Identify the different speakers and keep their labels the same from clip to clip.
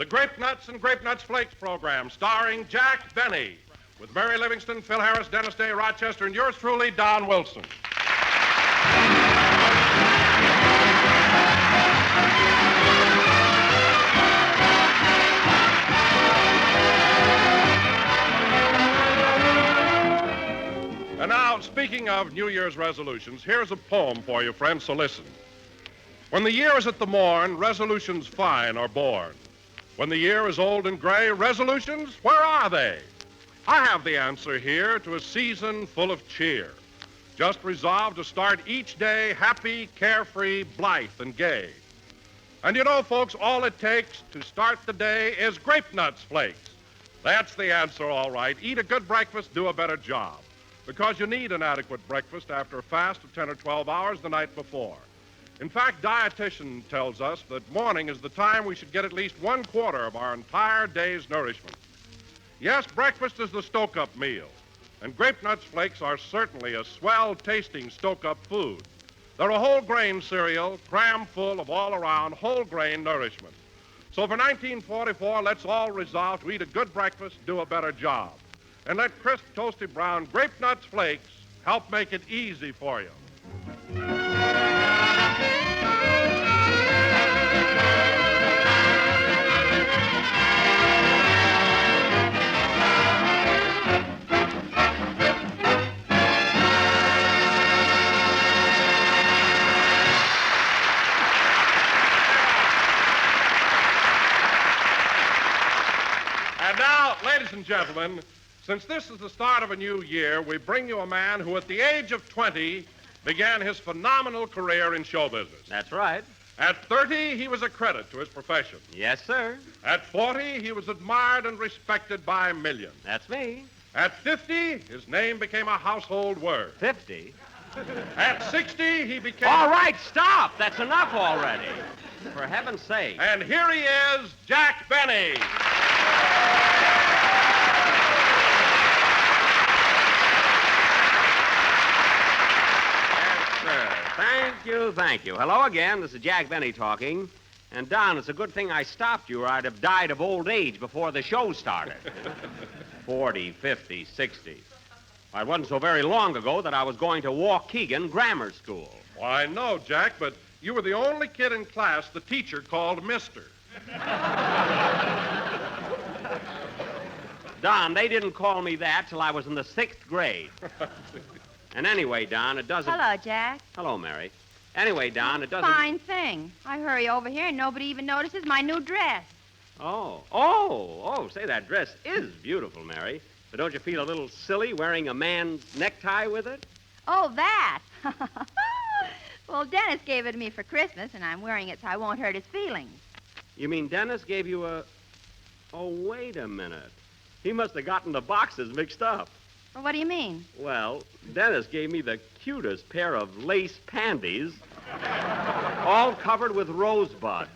Speaker 1: The Grape Nuts and Grape Nuts Flakes program, starring Jack Benny, with Mary Livingston, Phil Harris, Dennis Day, Rochester, and yours truly, Don Wilson. And now, speaking of New Year's resolutions, here's a poem for you, friends, so listen. When the year is at the morn, resolutions fine are born. When the year is old and gray, resolutions, where are they? I have the answer here to a season full of cheer. Just resolve to start each day happy, carefree, blithe, and gay. And you know, folks, all it takes to start the day is Grape Nuts Flakes. That's the answer, all right. Eat a good breakfast, do a better job. Because you need an adequate breakfast after a fast of 10 or 12 hours the night before. In fact, dietitian tells us that morning is the time we should get at least 1/4 of our entire day's nourishment. Yes, breakfast is the stoke-up meal, and Grape Nuts Flakes are certainly a swell-tasting stoke-up food. They're a whole-grain cereal, cram full of all-around whole-grain nourishment. So for 1944, let's all resolve to eat a good breakfast, do a better job. And let crisp, toasty brown Grape Nuts Flakes help make it easy for you. And now, ladies and gentlemen, since this is the start of a new year, we bring you a man who at the age of 20 began his phenomenal career in show business.
Speaker 2: That's right.
Speaker 1: At 30, he was a credit to his profession.
Speaker 2: Yes, sir.
Speaker 1: At 40, he was admired and respected by millions.
Speaker 2: That's me.
Speaker 1: At 50, his name became a household word.
Speaker 2: 50?
Speaker 1: At 60, he became...
Speaker 2: All right, stop. That's enough already. For heaven's sake.
Speaker 1: And here he is, Jack Benny.
Speaker 2: Thank you. Hello again. This is Jack Benny talking. And, Don, it's a good thing I stopped you or I'd have died of old age before the show started. 40, 50, 60. It wasn't so very long ago that I was going to Waukegan Grammar School.
Speaker 1: Well, I know, Jack, but you were the only kid in class the teacher called Mister.
Speaker 2: Don, they didn't call me that till I was in the 6th grade. And anyway, Don, it doesn't...
Speaker 3: Hello, Jack.
Speaker 2: Hello, Mary. Anyway, Don, it doesn't...
Speaker 3: Fine thing. I hurry over here and nobody even notices my new dress.
Speaker 2: Oh, say, that dress is beautiful, Mary. But don't you feel a little silly wearing a man's necktie with it?
Speaker 3: Oh, that. Well, Dennis gave it to me for Christmas, and I'm wearing it so I won't hurt his feelings.
Speaker 2: You mean Dennis gave you a... Oh, wait a minute. He must have gotten the boxes mixed up.
Speaker 3: Well, what do you mean?
Speaker 2: Well, Dennis gave me the cutest pair of lace panties, all covered with rosebuds.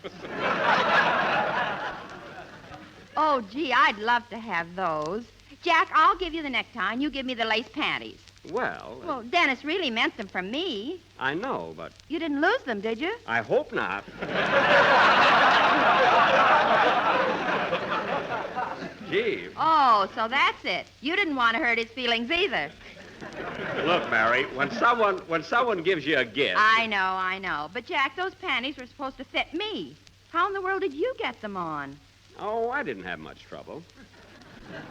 Speaker 3: Oh, gee, I'd love to have those. Jack, I'll give you the necktie, and you give me the lace panties.
Speaker 2: Well,
Speaker 3: Dennis really meant them for me.
Speaker 2: I know, but...
Speaker 3: You didn't lose them, did you?
Speaker 2: I hope not. Gee.
Speaker 3: Oh, so that's it. You didn't want to hurt his feelings either.
Speaker 2: Look, Mary, when someone gives you a gift...
Speaker 3: I know. But, Jack, those panties were supposed to fit me. How in the world did you get them on?
Speaker 2: Oh, I didn't have much trouble.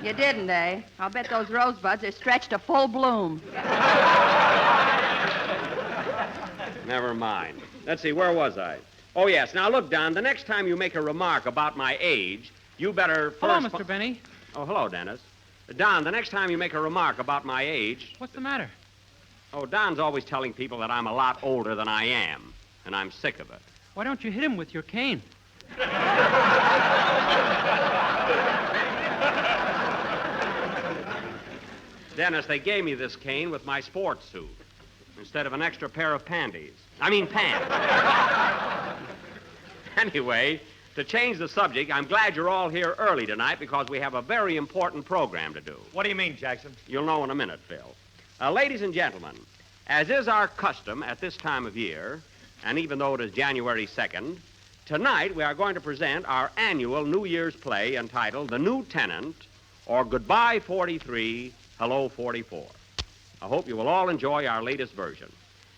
Speaker 3: You didn't, eh? I'll bet those rosebuds are stretched to full bloom.
Speaker 2: Never mind. Let's see, where was I? Oh, yes. Now, look, Don, the next time you make a remark about my age, you better first...
Speaker 4: Hello, Mr. Benny.
Speaker 2: Oh, hello, Dennis. Don, the next time you make a remark about my age...
Speaker 4: What's the matter?
Speaker 2: Oh, Don's always telling people that I'm a lot older than I am, and I'm sick of it.
Speaker 4: Why don't you hit him with your cane?
Speaker 2: Dennis, they gave me this cane with my sports suit instead of an extra pair of panties. I mean pants. Anyway, to change the subject, I'm glad you're all here early tonight because we have a very important program to do.
Speaker 5: What do you mean, Jackson?
Speaker 2: You'll know in a minute, Phil. Ladies and gentlemen, as is our custom at this time of year, and even though it is January 2nd, Tonight, we are going to present our annual New Year's play entitled The New Tenant, or Goodbye 43, Hello 44. I hope you will all enjoy our latest version.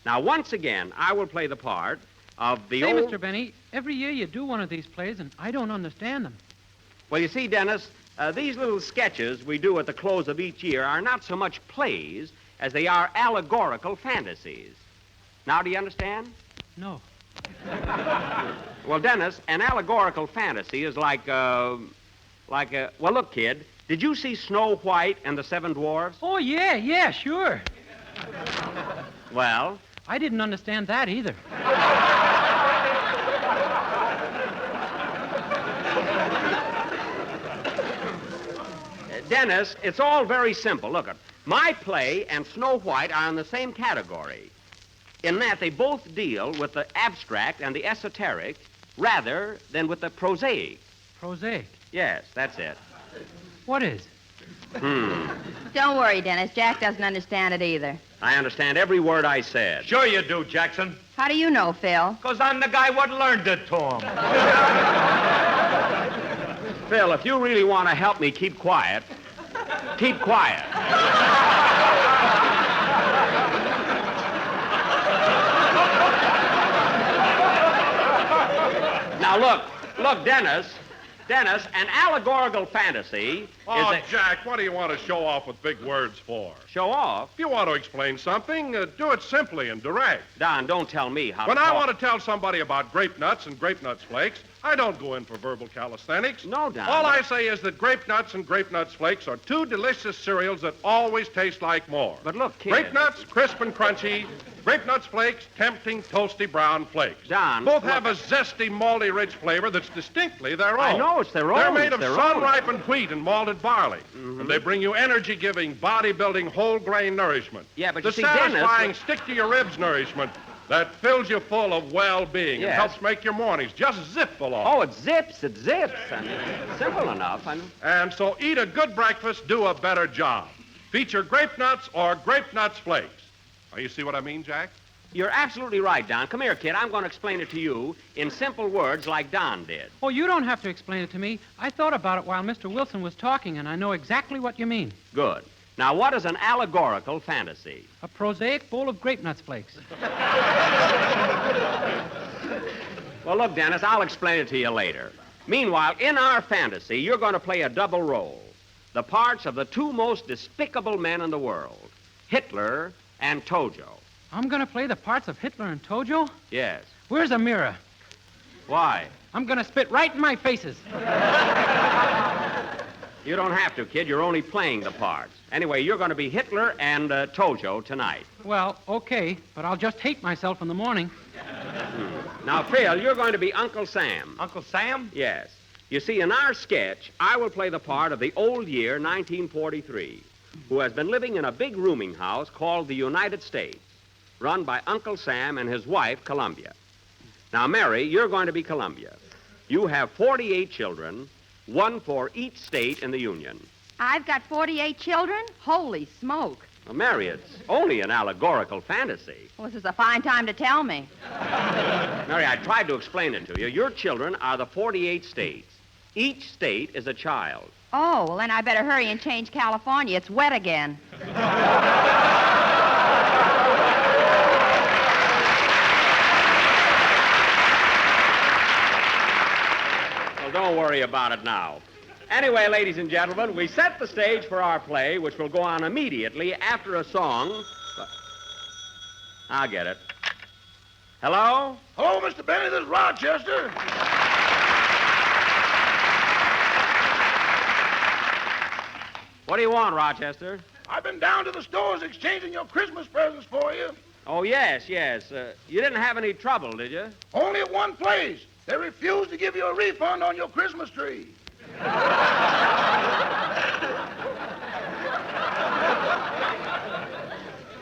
Speaker 2: Now, once again, I will play the part of the
Speaker 4: Say,
Speaker 2: old...
Speaker 4: Mr. Benny, every year you do one of these plays, and I don't understand them.
Speaker 2: Well, you see, Dennis, these little sketches we do at the close of each year are not so much plays as they are allegorical fantasies. Now, do you understand?
Speaker 4: No.
Speaker 2: Well, Dennis, an allegorical fantasy is well, look, kid, did you see Snow White and the Seven Dwarfs?
Speaker 4: Oh, yeah, sure.
Speaker 2: Well,
Speaker 4: I didn't understand that either.
Speaker 2: Dennis, it's all very simple. Look, my play and Snow White are in the same category in that they both deal with the abstract and the esoteric rather than with the prosaic.
Speaker 4: Prosaic.
Speaker 2: Yes, that's it.
Speaker 4: What is?
Speaker 3: Don't worry, Dennis. Jack doesn't understand it either.
Speaker 2: I understand every word I said.
Speaker 5: Sure you do, Jackson.
Speaker 3: How do you know, Phil?
Speaker 5: Because I'm the guy what learned it to him.
Speaker 2: Phil, if you really want to help me keep quiet, keep quiet. Now, look, Dennis, an allegorical fantasy
Speaker 1: Oh,
Speaker 2: is
Speaker 1: Jack, what do you want to show off with big words for?
Speaker 2: Show off.
Speaker 1: If you want to explain something, do it simply and direct.
Speaker 2: Don, don't tell me how
Speaker 1: When
Speaker 2: to
Speaker 1: I
Speaker 2: talk.
Speaker 1: want to tell somebody about grape nuts and grape nuts flakes, I don't go in for verbal calisthenics.
Speaker 2: No, Don.
Speaker 1: All I say is that grape nuts and grape nuts flakes are two delicious cereals that always taste like more.
Speaker 2: But look, kid.
Speaker 1: Grape nuts, crisp and crunchy. Grape nuts flakes, tempting, toasty brown flakes.
Speaker 2: Don,
Speaker 1: Both
Speaker 2: look,
Speaker 1: have a zesty, malty, rich flavor that's distinctly their own.
Speaker 2: I know, it's their own.
Speaker 1: They're made of
Speaker 2: It's their own.
Speaker 1: sun-ripened wheat and malted barley. And they bring you energy-giving, body-building, whole-grain nourishment.
Speaker 2: Yeah, but
Speaker 1: the
Speaker 2: you see, Dennis,
Speaker 1: satisfying, stick-to-your-ribs nourishment that fills you full of well-being and
Speaker 2: Yes.
Speaker 1: helps make your mornings just zip along.
Speaker 2: Oh, it zips. I mean, simple enough.
Speaker 1: And so eat a good breakfast, do a better job. Feature grape nuts or grape nuts flakes. Now, you see what I mean, Jack?
Speaker 2: You're absolutely right, Don. Come here, kid. I'm going to explain it to you in simple words like Don did.
Speaker 4: Oh, you don't have to explain it to me. I thought about it while Mr. Wilson was talking, and I know exactly what you mean.
Speaker 2: Good. Now, what is an allegorical fantasy?
Speaker 4: A prosaic bowl of grape nuts flakes.
Speaker 2: Well, look, Dennis, I'll explain it to you later. Meanwhile, in our fantasy, you're going to play a double role. The parts of the two most despicable men in the world, Hitler and Tojo.
Speaker 4: I'm going to play the parts of Hitler and Tojo?
Speaker 2: Yes.
Speaker 4: Where's a mirror?
Speaker 2: Why?
Speaker 4: I'm going to spit right in my faces.
Speaker 2: You don't have to, kid. You're only playing the parts. Anyway, you're going to be Hitler and Tojo tonight.
Speaker 4: Well, okay, but I'll just hate myself in the morning.
Speaker 2: Now, Phil, you're going to be Uncle Sam.
Speaker 5: Uncle Sam?
Speaker 2: Yes. You see, in our sketch, I will play the part of the old year 1943, who has been living in a big rooming house called the United States, run by Uncle Sam and his wife, Columbia. Now, Mary, you're going to be Columbia. You have 48 children, one for each state in the Union.
Speaker 3: I've got 48 children? Holy smoke.
Speaker 2: Well, Mary, it's only an allegorical fantasy.
Speaker 3: Well, this is a fine time to tell me.
Speaker 2: Mary, I tried to explain it to you. Your children are the 48 states. Each state is a child.
Speaker 3: Oh, well, then I better hurry and change California. It's wet again.
Speaker 2: Well, don't worry about it now. Anyway, ladies and gentlemen, we set the stage for our play, which will go on immediately after a song. I'll get it. Hello?
Speaker 6: Hello, Mr. Benny. This is Rochester.
Speaker 2: What do you want, Rochester?
Speaker 6: I've been down to the stores exchanging your Christmas presents for you.
Speaker 2: Oh, yes. You didn't have any trouble, did you?
Speaker 6: Only at one place. They refused to give you a refund on your Christmas tree.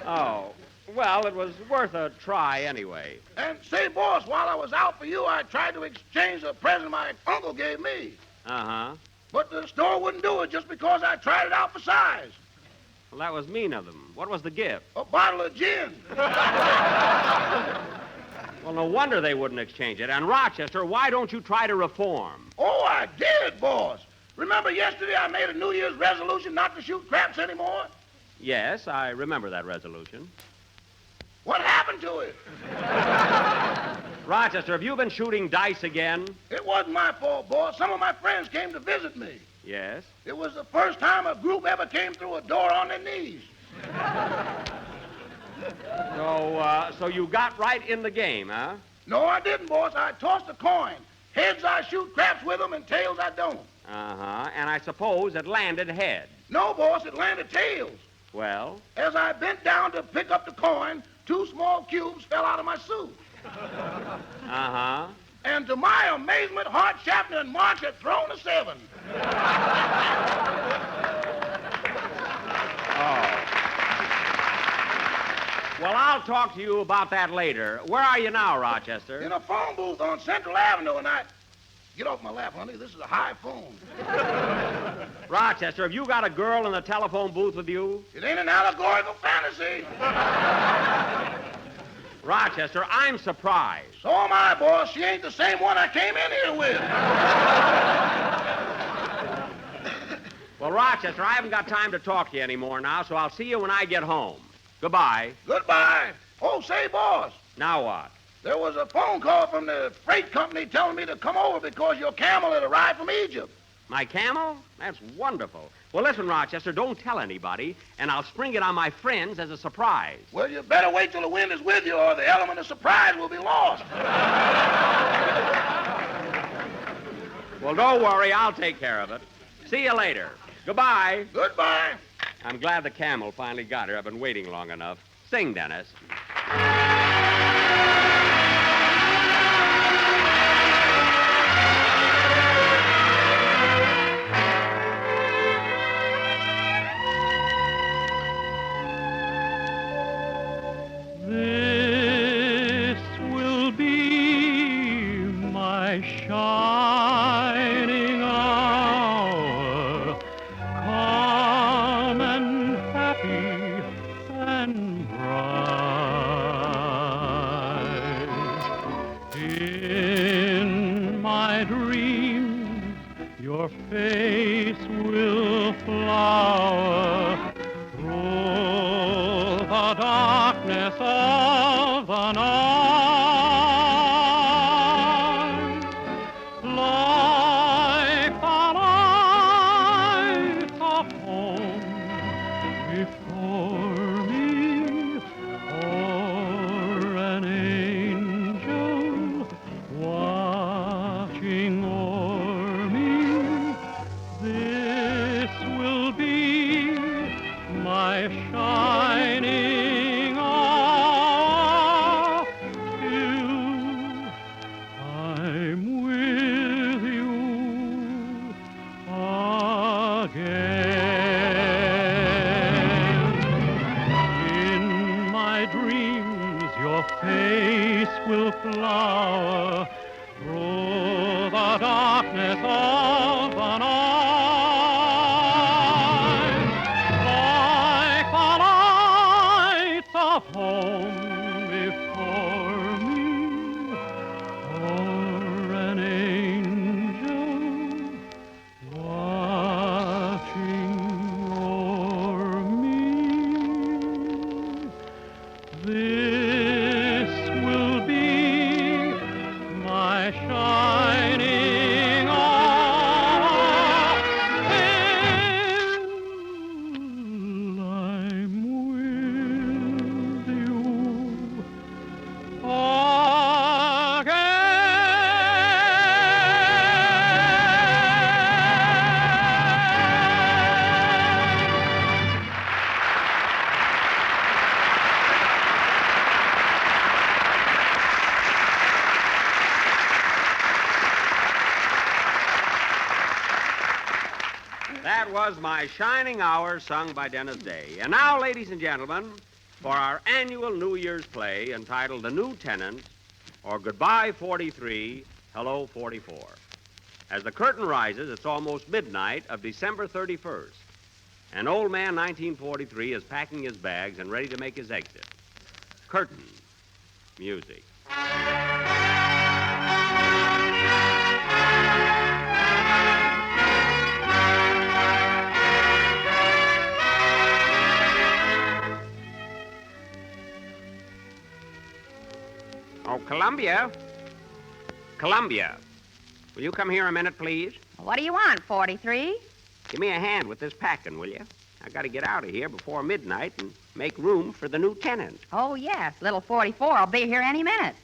Speaker 2: Oh, well, it was worth a try anyway.
Speaker 6: And say, boss, while I was out for you, I tried to exchange a present my uncle gave me.
Speaker 2: Uh-huh.
Speaker 6: But the store wouldn't do it just because I tried it out for size.
Speaker 2: Well, that was mean of them. What was the gift?
Speaker 6: A bottle of gin.
Speaker 2: Well, no wonder they wouldn't exchange it. And, Rochester, why don't you try to reform?
Speaker 6: Oh, I did, boss. Remember yesterday I made a New Year's resolution not to shoot craps anymore?
Speaker 2: Yes, I remember that resolution.
Speaker 6: What happened to it?
Speaker 2: Rochester, have you been shooting dice again?
Speaker 6: It wasn't my fault, boss. Some of my friends came to visit me.
Speaker 2: Yes.
Speaker 6: It was the first time a group ever came through a door on their knees.
Speaker 2: So you got right in the game, huh?
Speaker 6: No, I didn't, boss. I tossed a coin. Heads, I shoot craps with them, and tails, I don't.
Speaker 2: Uh-huh. And I suppose it landed head.
Speaker 6: No, boss, it landed tails.
Speaker 2: Well?
Speaker 6: As I bent down to pick up the coin, 2 small cubes fell out of my suit.
Speaker 2: Uh-huh.
Speaker 6: And to my amazement, Hart, Schaffner, and March had thrown a 7.
Speaker 2: Oh. Well, I'll talk to you about that later. Where are you now, Rochester?
Speaker 6: In a phone booth on Central Avenue, and I... Get off my lap, honey. This is a high phone.
Speaker 2: Rochester, have you got a girl in the telephone booth with you?
Speaker 6: It ain't an allegorical fantasy.
Speaker 2: Rochester, I'm surprised.
Speaker 6: So am I, boss. She ain't the same one I came in here with.
Speaker 2: Well, Rochester, I haven't got time to talk to you anymore now, so I'll see you when I get home. Goodbye.
Speaker 6: Goodbye. Oh, say, boss.
Speaker 2: Now what?
Speaker 6: There was a phone call from the freight company telling me to come over because your camel had arrived from Egypt.
Speaker 2: My camel? That's wonderful. Well, listen, Rochester, don't tell anybody, and I'll spring it on my friends as a surprise.
Speaker 6: Well, you better wait till the wind is with you or the element of surprise will be lost.
Speaker 2: Well, don't worry. I'll take care of it. See you later. Goodbye.
Speaker 6: Goodbye.
Speaker 2: I'm glad the camel finally got her. I've been waiting long enough. Sing, Dennis.
Speaker 7: This will be my shining hour, calm and happy and bright. In my dreams, your face will flower through the darkness of the night, like the lights of home before me, or an angel watching o'er me. This will be my shining hour till I'm with you again. In my dreams, your face will flower through the darkness of the night. Of home before me, or an angel watching o'er me. This will be my shining hour till I'm with you
Speaker 2: That was My Shining Hour, sung by Dennis Day. And now, ladies and gentlemen, for our annual New Year's play entitled The New Tenant, or Goodbye 43, Hello 44. As the curtain rises, it's almost midnight of December 31st. And old man 1943 is packing his bags and ready to make his exit. Curtain. Music. Oh, Columbia. Columbia. Will you come here a minute, please?
Speaker 3: What do you want, 43?
Speaker 2: Give me a hand with this packing, will you? I got to get out of here before midnight and make room for the new tenant.
Speaker 3: Oh, yes. Little 44 will be here any minute.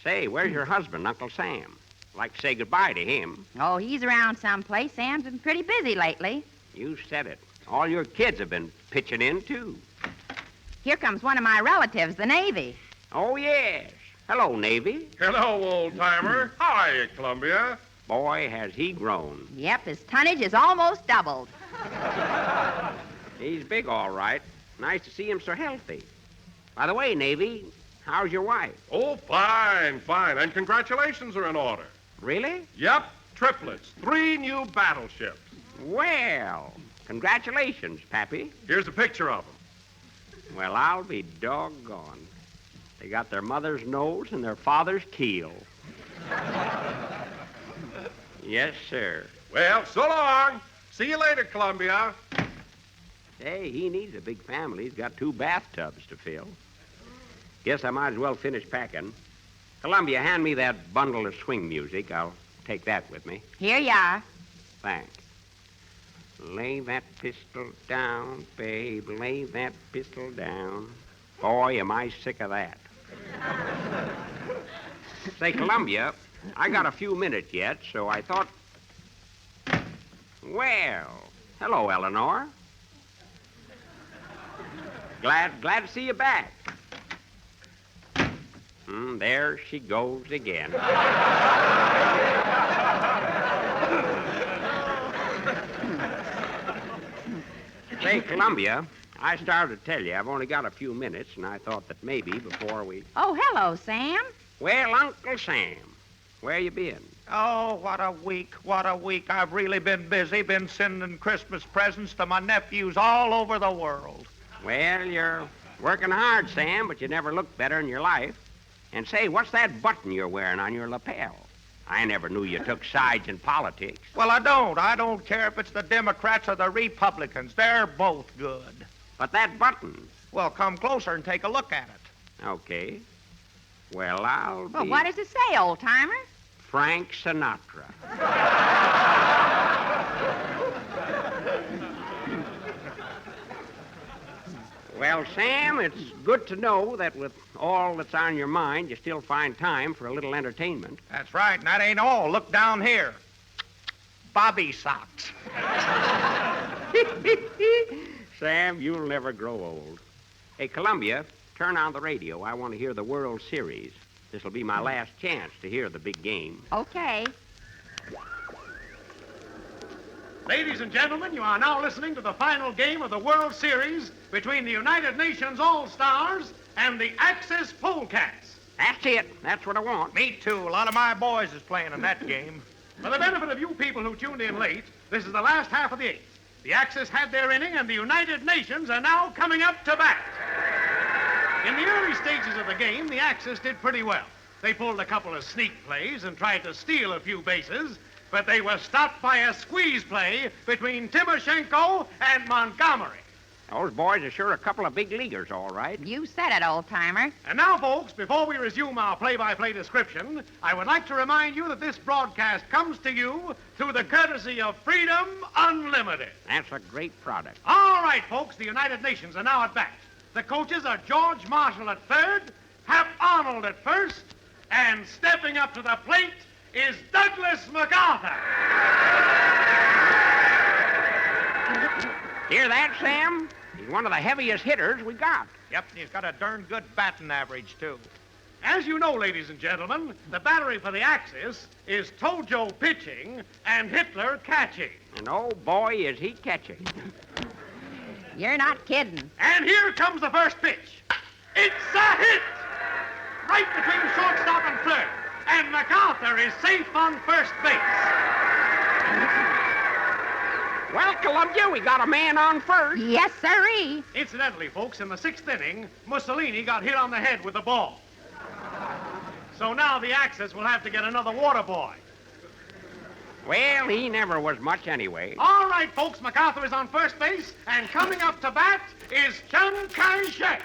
Speaker 2: Say, where's your husband, Uncle Sam? I'd like to say goodbye to him.
Speaker 3: Oh, he's around someplace. Sam's been pretty busy lately.
Speaker 2: You said it. All your kids have been pitching in, too.
Speaker 3: Here comes one of my relatives, the Navy.
Speaker 2: Oh, yes. Hello, Navy.
Speaker 1: Hello, old-timer. How are you, Columbia?
Speaker 2: Boy, has he grown.
Speaker 3: Yep, his tonnage is almost doubled.
Speaker 2: He's big, all right. Nice to see him so healthy. By the way, Navy, how's your wife?
Speaker 1: Oh, fine, fine. And congratulations are in order.
Speaker 2: Really?
Speaker 1: Yep, triplets. 3 new battleships.
Speaker 2: Well, congratulations, Pappy.
Speaker 1: Here's a picture of them.
Speaker 2: Well, I'll be doggone. They got their mother's nose and their father's keel. Yes, sir.
Speaker 1: Well, so long. See you later, Columbia.
Speaker 2: Hey, he needs a big family. He's got 2 bathtubs to fill. Guess I might as well finish packing. Columbia, hand me that bundle of swing music. I'll take that with me.
Speaker 3: Here you are.
Speaker 2: Thanks. Lay that pistol down, babe. Lay that pistol down. Boy, am I sick of that. Say, Columbia, I got a few minutes yet, so I thought... Well, hello, Eleanor. Glad to see you back. There she goes again. Say, Columbia, I started to tell you I've only got a few minutes, and I thought that maybe before we...
Speaker 3: Oh, hello, Sam.
Speaker 2: Well, Uncle Sam, where you been?
Speaker 5: Oh, what a week, what a week. I've really been busy, been sending Christmas presents to my nephews all over the world.
Speaker 2: Well, you're working hard, Sam, but you never looked better in your life. And say, what's that button you're wearing on your lapel? I never knew you took sides in politics.
Speaker 5: Well, I don't. I don't care if it's the Democrats or the Republicans. They're both good.
Speaker 2: But that button...
Speaker 5: Well, come closer and take a look at it.
Speaker 2: Okay. Well, I'll be...
Speaker 3: Well, what does it say, old-timer?
Speaker 2: Frank Sinatra. Well, Sam, it's good to know that with all that's on your mind, you still find time for a little entertainment.
Speaker 5: That's right, and that ain't all. Look down here. Bobby socks.
Speaker 2: Sam, you'll never grow old. Hey, Columbia, turn on the radio. I want to hear the World Series. This'll be my last chance to hear the big game.
Speaker 3: Okay.
Speaker 8: Ladies and gentlemen, you are now listening to the final game of the World Series between the United Nations All-Stars and the Axis Polecats.
Speaker 2: That's it. That's what I want.
Speaker 5: Me too. A lot of my boys is playing in that game.
Speaker 8: For the benefit of you people who tuned in late, this is the last half of the 8th. The Axis had their inning, and the United Nations are now coming up to bat. In the early stages of the game, the Axis did pretty well. They pulled a couple of sneak plays and tried to steal a few bases, but they were stopped by a squeeze play between Timoshenko and Montgomery.
Speaker 2: Those boys are sure a couple of big leaguers, all right.
Speaker 3: You said it, old-timer.
Speaker 8: And now, folks, before we resume our play-by-play description, I would like to remind you that this broadcast comes to you through the courtesy of Freedom Unlimited.
Speaker 2: That's a great product.
Speaker 8: All right, folks, the United Nations are now at bat. The coaches are George Marshall at third, Hap Arnold at first, and stepping up to the plate is Douglas MacArthur.
Speaker 2: Hear that, Sam? He's one of the heaviest hitters we got.
Speaker 5: Yep, and he's got a darn good batting average, too.
Speaker 8: As you know, ladies and gentlemen, the battery for the Axis is Tojo pitching and Hitler catching.
Speaker 2: And oh, boy, is he catching.
Speaker 3: You're not kidding.
Speaker 8: And here comes the first pitch. It's a hit! Right between shortstop and third. And MacArthur is safe on first base.
Speaker 2: Well, Columbia, we got a man on first.
Speaker 3: Yes, sirree.
Speaker 8: Incidentally, folks, in the 6th inning, Mussolini got hit on the head with the ball. So now the Axis will have to get another water boy.
Speaker 2: Well, he never was much anyway.
Speaker 8: All right, folks, MacArthur is on first base, and coming up to bat is Chiang Kai-shek.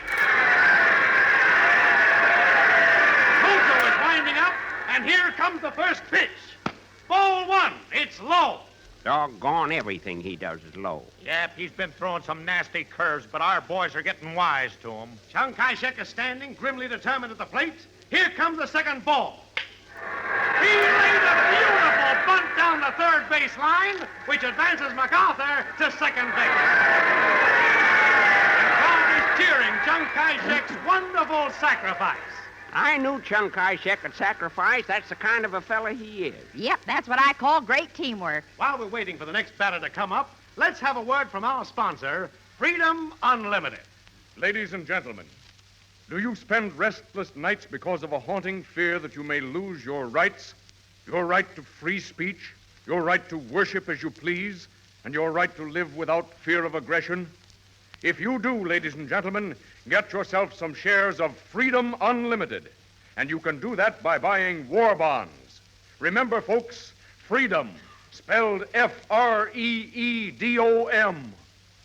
Speaker 8: Toto is winding up, and here comes the first pitch. Ball one. It's low.
Speaker 2: Doggone everything he does is low.
Speaker 5: Yep, he's been throwing some nasty curves, but our boys are getting wise to him.
Speaker 8: Chiang Kai-shek is standing, grimly determined at the plate. Here comes the second ball. He laid a beautiful bunt down the third base line, which advances MacArthur to second base. The crowd is cheering Chiang Kai-shek's wonderful sacrifice.
Speaker 2: I knew Chiang Kai-shek could sacrifice. That's the kind of a fella he is.
Speaker 3: Yep, that's what I call great teamwork.
Speaker 8: While we're waiting for the next batter to come up, let's have a word from our sponsor, Freedom Unlimited.
Speaker 1: Ladies and gentlemen, do you spend restless nights because of a haunting fear that you may lose your rights? Your right to free speech, your right to worship as you please, and your right to live without fear of aggression? If you do, ladies and gentlemen, get yourself some shares of Freedom Unlimited. And you can do that by buying war bonds. Remember, folks, freedom, spelled F-R-E-E-D-O-M.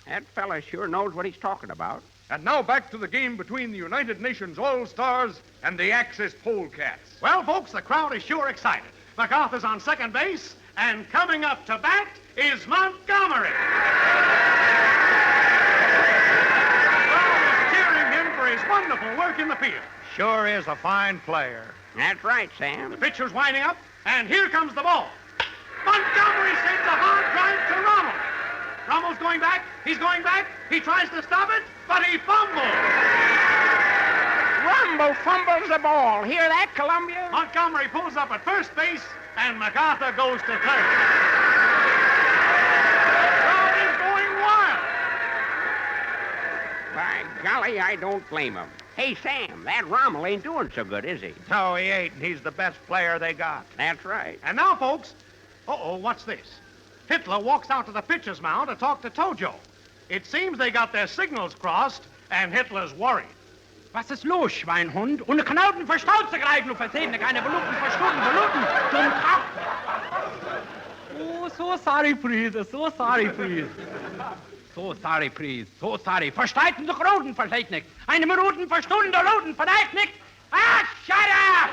Speaker 2: That fella sure knows what he's talking about.
Speaker 1: And now back to the game between the United Nations All-Stars and the Axis Polecats.
Speaker 8: Well, folks, the crowd is sure excited. MacArthur's on second base, and coming up to bat is Montgomery. The crowd is cheering him for his wonderful work in the field.
Speaker 5: Sure is a fine player.
Speaker 2: That's right, Sam.
Speaker 8: The pitcher's winding up, and here comes the ball. Montgomery sends a hard drive to Rommel. Rommel's going back. He's going back. He tries to stop it, but he fumbles.
Speaker 2: Rumble fumbles the ball. Hear that, Columbia?
Speaker 8: Montgomery pulls up at first base, and MacArthur goes to third. The crowd is going wild.
Speaker 2: By golly, I don't blame him. Hey, Sam, that Rommel ain't doing so good, is he?
Speaker 5: No, he ain't, and he's the best player they got.
Speaker 2: That's right.
Speaker 8: And now, folks, what's this? Hitler walks out to the pitcher's mound to talk to Tojo. It seems they got their signals crossed, and Hitler's worried.
Speaker 4: Was ist los, Schweinhund? Ohne Knauten verstaut zu greifen und versehen, keine Minuten, Minuten. Dumm Kopf. Oh, so sorry, please. So sorry, please. So sorry, please. So sorry. Versteiten sich Roden, versteht nicht. Eine Minuten, Stunde, Roden, versteht nicht. Ah, shut up!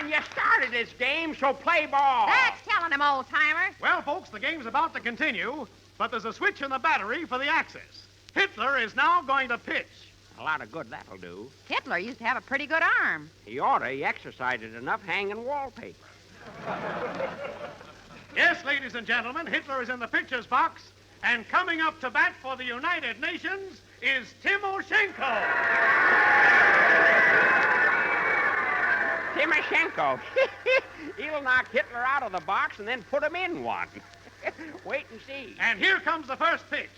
Speaker 2: You started this game, so play ball.
Speaker 3: That's telling him, old-timer.
Speaker 8: Well, folks, the game's about to continue, but there's a switch in the battery for the Axis. Hitler is now going to pitch.
Speaker 2: A lot of good that'll do.
Speaker 3: Hitler used to have a pretty good arm.
Speaker 2: He oughta. He exercised it enough hanging wallpaper.
Speaker 8: Yes, ladies and gentlemen, Hitler is in the pitcher's box, and coming up to bat for the United Nations is Timoshenko.
Speaker 2: Timoshenko. He'll knock Hitler out of the box and then put him in one. Wait and see.
Speaker 8: And here comes the first pitch.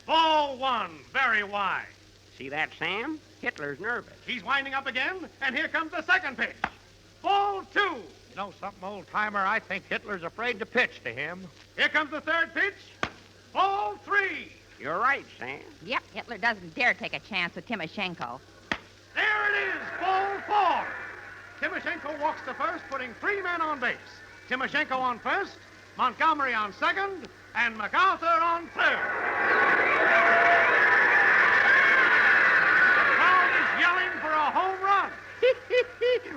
Speaker 8: Ball one, very wide.
Speaker 2: See that, Sam? Hitler's nervous.
Speaker 8: He's winding up again, and here comes the second pitch. Ball two.
Speaker 5: You know something, old-timer? I think Hitler's afraid to pitch to him.
Speaker 8: Here comes the third pitch. Ball three.
Speaker 2: You're right, Sam.
Speaker 3: Yep, Hitler doesn't dare take a chance with Timoshenko.
Speaker 8: There it is, ball four. Timoshenko walks to first, putting three men on base. Timoshenko on first, Montgomery on second, and MacArthur on third. The crowd is yelling for a home run.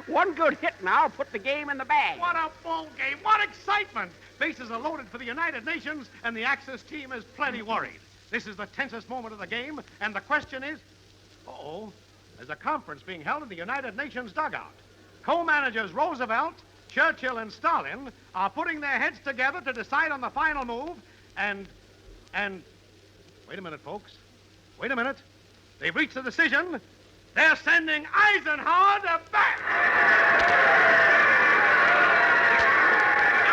Speaker 2: One good hit now put the game in the bag.
Speaker 8: What a ball game. What excitement. Bases are loaded for the United Nations, and the Axis team is plenty worried. This is the tensest moment of the game, and the question is, there's a conference being held in the United Nations dugout. Co-managers Roosevelt, Churchill, and Stalin are putting their heads together to decide on the final move, and... Wait a minute, folks. Wait a minute. They've reached a decision. They're sending Eisenhower to bat.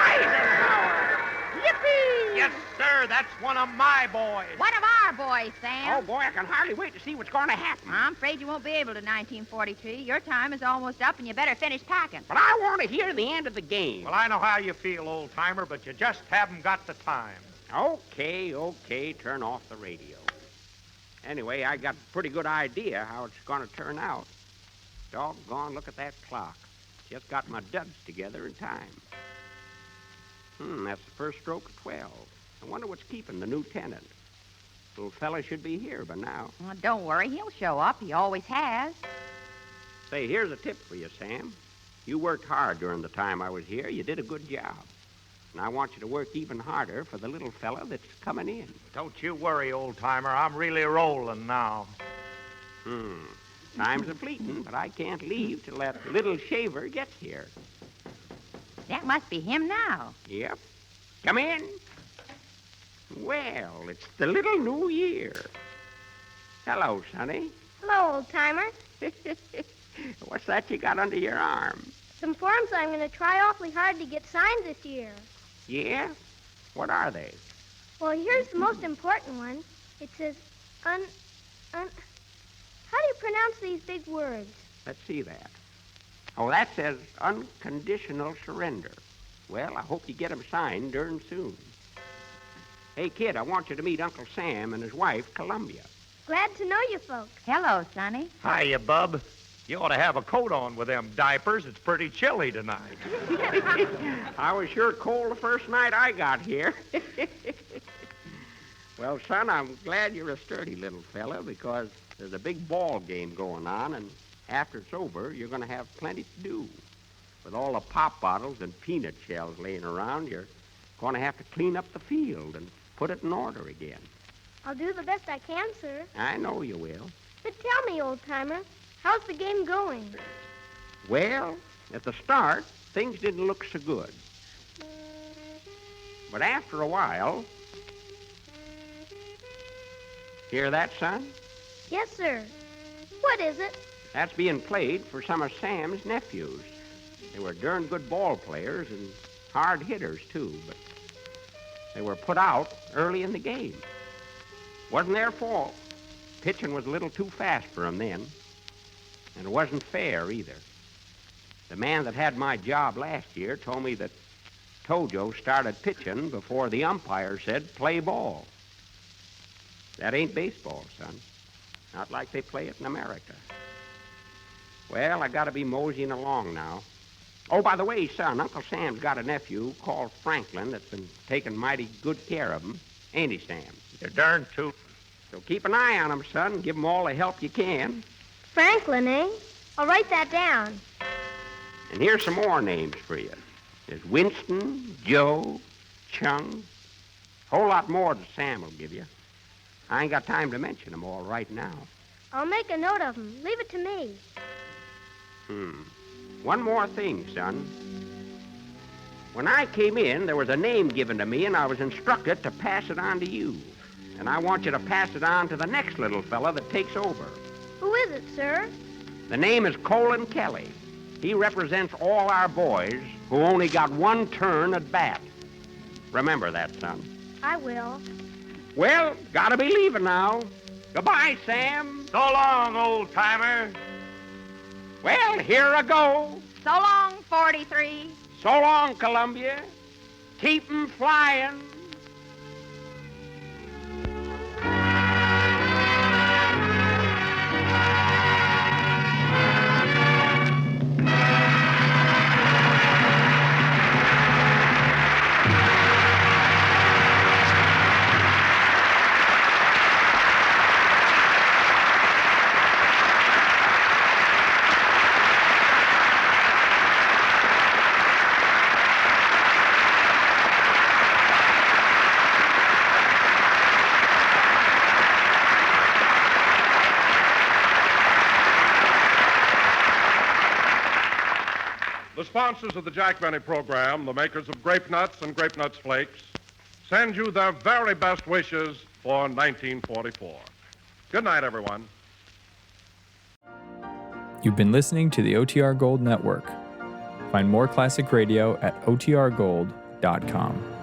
Speaker 2: Eisenhower! Yippee!
Speaker 5: Yes, sir, that's one of my boys.
Speaker 3: One of our boys, Sam.
Speaker 2: Oh, boy, I can hardly wait to see what's going to happen.
Speaker 3: I'm afraid you won't be able to 1943. Your time is almost up, and you better finish packing.
Speaker 2: But I want to hear the end of the game.
Speaker 5: Well, I know how you feel, old-timer, but you just haven't got the time.
Speaker 2: Okay, turn off the radio. Anyway, I got a pretty good idea how it's going to turn out. Doggone, look at that clock. Just got my duds together in time. That's the first stroke of 12. I wonder what's keeping the new tenant. Little fella should be here by now.
Speaker 3: Well, don't worry, he'll show up. He always has.
Speaker 2: Say, here's a tip for you, Sam. You worked hard during the time I was here. You did a good job. And I want you to work even harder for the little fella that's coming in.
Speaker 5: Don't you worry, old-timer. I'm really rolling now.
Speaker 2: Time's a-fleeting, but I can't leave till that little shaver gets here.
Speaker 3: That must be him now.
Speaker 2: Yep. Come in. Well, it's the little new year. Hello, Sonny.
Speaker 9: Hello, old-timer.
Speaker 2: What's that you got under your arm?
Speaker 9: Some forms I'm going to try awfully hard to get signed this year.
Speaker 2: Yeah? What are they?
Speaker 9: Well, here's the most important one. It says, How do you pronounce these big words?
Speaker 2: Let's see that. Oh, that says unconditional surrender. Well, I hope you get 'em signed darn soon. Hey, kid, I want you to meet Uncle Sam and his wife, Columbia.
Speaker 9: Glad to know you folks.
Speaker 3: Hello, Sonny.
Speaker 5: Hiya, bub. You ought to have a coat on with them diapers. It's pretty chilly tonight.
Speaker 2: I was sure cold the first night I got here. Well, son, I'm glad you're a sturdy little fella because there's a big ball game going on, and after it's over, you're going to have plenty to do. With all the pop bottles and peanut shells laying around, you're going to have to clean up the field and put it in order again.
Speaker 9: I'll do the best I can, sir.
Speaker 2: I know you will.
Speaker 9: But tell me, old-timer, how's the game going?
Speaker 2: Well, at the start, things didn't look so good. But after a while... Hear that, son?
Speaker 9: Yes, sir. What is it?
Speaker 2: That's being played for some of Sam's nephews. They were darn good ball players and hard hitters, too, but they were put out early in the game. Wasn't their fault. Pitching was a little too fast for them then, and it wasn't fair either. The man that had my job last year told me that Tojo started pitching before the umpire said play ball. That ain't baseball, son. Not like they play it in America. Well, I gotta be moseying along now. Oh, by the way, son, Uncle Sam's got a nephew called Franklin that's been taking mighty good care of him. Ain't he, Sam?
Speaker 5: You're darn tootin'.
Speaker 2: So keep an eye on him, son. Give him all the help you can.
Speaker 9: Franklin, eh? I'll write that down.
Speaker 2: And here's some more names for you. There's Winston, Joe, Chung. Whole lot more than Sam will give you. I ain't got time to mention them all right now.
Speaker 9: I'll make a note of them. Leave it to me.
Speaker 2: One more thing, son. When I came in, there was a name given to me, and I was instructed to pass it on to you. And I want you to pass it on to the next little fella that takes over.
Speaker 9: Who is it, sir?
Speaker 2: The name is Colin Kelly. He represents all our boys who only got one turn at bat. Remember that, son.
Speaker 9: I will.
Speaker 2: Well, gotta be leaving now. Goodbye, Sam.
Speaker 5: So long, old-timer.
Speaker 2: Well, here I go.
Speaker 3: So long, 43.
Speaker 2: So long, Columbia. Keep 'em flying.
Speaker 1: The sponsors of the Jack Benny program, the makers of Grape Nuts and Grape Nuts Flakes, send you their very best wishes for 1944. Good night, everyone.
Speaker 10: You've been listening to the OTR Gold Network. Find more classic radio at otrgold.com.